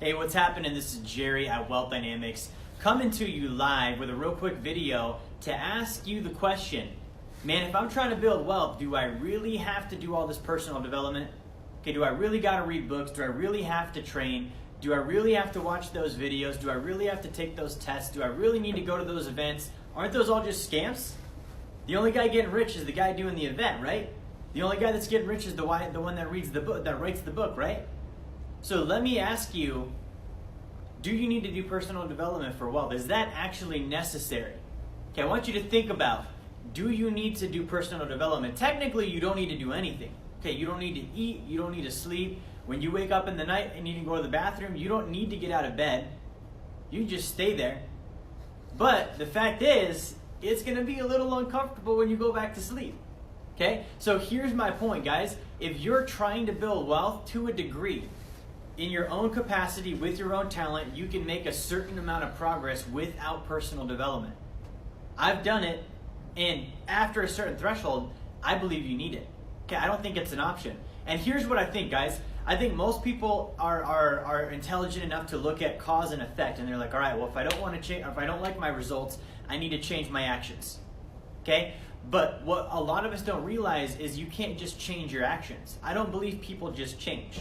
Hey, what's happening? This is Jerry at Wealth Dynamics, coming to you live with a real quick video to ask you the question, man, if I'm trying to build wealth, do I really have to do all this personal development? Okay, do I really got to read books? Do I really have to train? Do I really have to watch those videos? Do I really have to take those tests? Do I really need to go to those events? Aren't those all just scams? The only guy getting rich is the guy doing the event, right? The only guy that's getting rich is the one that reads the book, that writes the book, right? So let me ask you, do you need to do personal development for wealth? Is that actually necessary? Okay, I want you to think about, do you need to do personal development? Technically, you don't need to do anything. Okay, you don't need to eat, you don't need to sleep. When you wake up in the night and you need to go to the bathroom, you don't need to get out of bed. You just stay there. But the fact is, it's going to be a little uncomfortable when you go back to sleep. Okay, so here's my point, guys. If you're trying to build wealth to a degree, in your own capacity, with your own talent, you can make a certain amount of progress without personal development. I've done it, and after a certain threshold, I believe you need it. Okay, I don't think it's an option. And here's what I think, guys. I think most people are intelligent enough to look at cause and effect, and they're like, all right, well, if I don't want to change, if I don't like my results, I need to change my actions. Okay? But what a lot of us don't realize is you can't just change your actions. I don't believe people just change.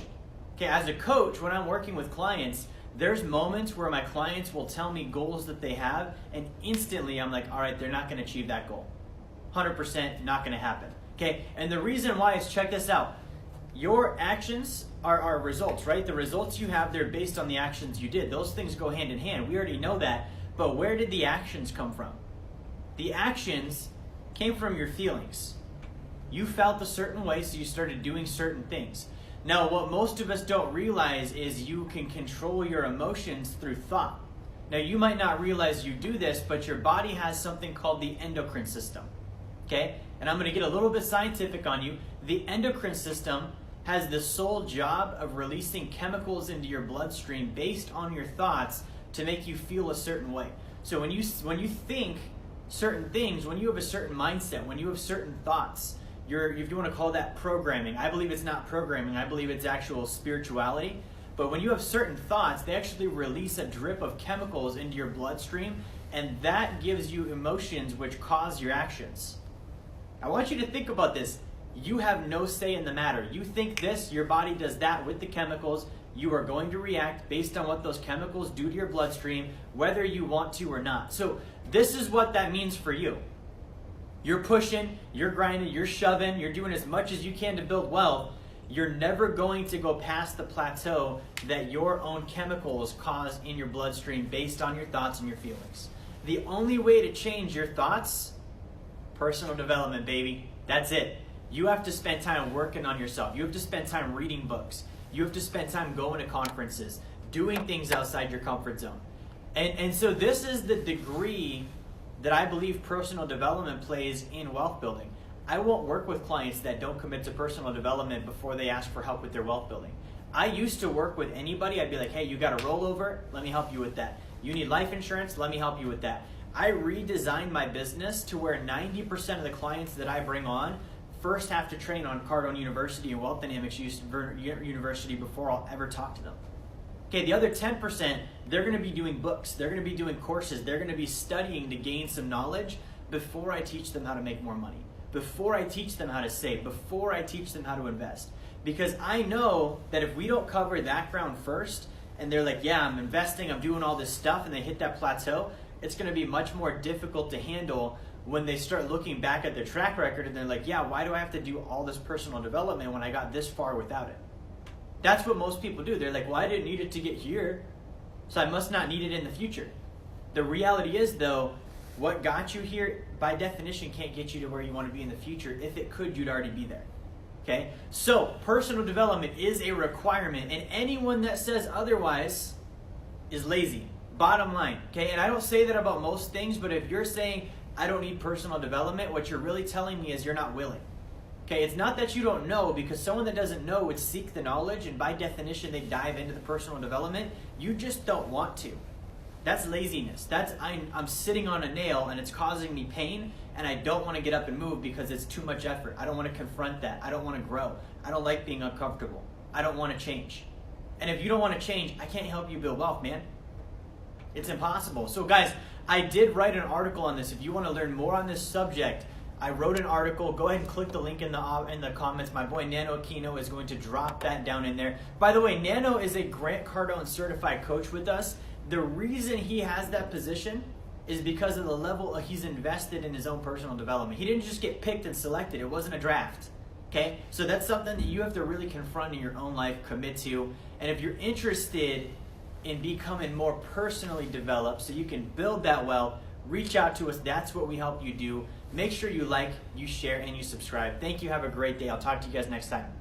Okay, as a coach, when I'm working with clients, there's moments where my clients will tell me goals that they have, and instantly I'm like, all right, they're not going to achieve that goal. 100% not going to happen. Okay, and the reason why is, check this out. Your actions are results, right? The results you have, they're based on the actions you did. Those things go hand in hand. We already know that. But where did the actions come from? The actions came from your feelings. You felt a certain way, so you started doing certain things. Now, what most of us don't realize is you can control your emotions through thought. Now, you might not realize you do this, but your body has something called the endocrine system. Okay? And I'm going to get a little bit scientific on you. The endocrine system has the sole job of releasing chemicals into your bloodstream based on your thoughts to make you feel a certain way. So when you think certain things, when you have a certain mindset, when you have certain thoughts, if you want to call that programming, I believe it's not programming, I believe it's actual spirituality. But when you have certain thoughts, they actually release a drip of chemicals into your bloodstream, and that gives you emotions which cause your actions. I want you to think about this. You have no say in the matter. You think this, your body does that with the chemicals. You are going to react based on what those chemicals do to your bloodstream, whether you want to or not. So this is what that means for you. You're pushing, you're grinding, you're shoving, you're doing as much as you can to build wealth. You're never going to go past the plateau that your own chemicals cause in your bloodstream based on your thoughts and your feelings. The only way to change your thoughts, personal development, baby. That's it. You have to spend time working on yourself. You have to spend time reading books. You have to spend time going to conferences, doing things outside your comfort zone. And so this is the degree that I believe personal development plays in wealth building. I won't work with clients that don't commit to personal development before they ask for help with their wealth building. I used to work with anybody. I'd be like, hey, you got a rollover? Let me help you with that. You need life insurance? Let me help you with that. I redesigned my business to where 90% of the clients that I bring on first have to train on Cardone University and Wealth Dynamics University before I'll ever talk to them. Okay, the other 10%, they're going to be doing books. They're going to be doing courses. They're going to be studying to gain some knowledge before I teach them how to make more money, before I teach them how to save, before I teach them how to invest. Because I know that if we don't cover that ground first, and they're like, yeah, I'm investing, I'm doing all this stuff, and they hit that plateau, it's going to be much more difficult to handle when they start looking back at their track record and they're like, yeah, why do I have to do all this personal development when I got this far without it? That's what most people do. They're like, well, I didn't need it to get here, so I must not need it in the future. The reality is, though, what got you here, by definition, can't get you to where you want to be in the future. If it could, you'd already be there. Okay? So, personal development is a requirement, and anyone that says otherwise is lazy. Bottom line. Okay? And I don't say that about most things, but if you're saying, I don't need personal development, what you're really telling me is you're not willing. Okay, it's not that you don't know, because someone that doesn't know would seek the knowledge, and by definition they dive into the personal development. You just don't want to. That's laziness. That's I'm sitting on a nail and it's causing me pain, and I don't want to get up and move because it's too much effort. I don't want to confront that. I don't want to grow. I don't like being uncomfortable. I don't want to change. And if you don't want to change, I can't help you build wealth, man. It's impossible. So guys, I did write an article on this. If you want to learn more on this subject, I wrote an article. Go ahead and click the link in the comments. My boy Nano Aquino is going to drop that down in there. By the way, Nano is a Grant Cardone certified coach with us. The reason he has that position is because of the level he's invested in his own personal development. He didn't just get picked and selected. It wasn't a draft. Okay? So that's something that you have to really confront in your own life, commit to. And if you're interested in becoming more personally developed so you can build that wealth, reach out to us. That's what we help you do. Make sure you like, you share, and you subscribe. Thank you. Have a great day. I'll talk to you guys next time.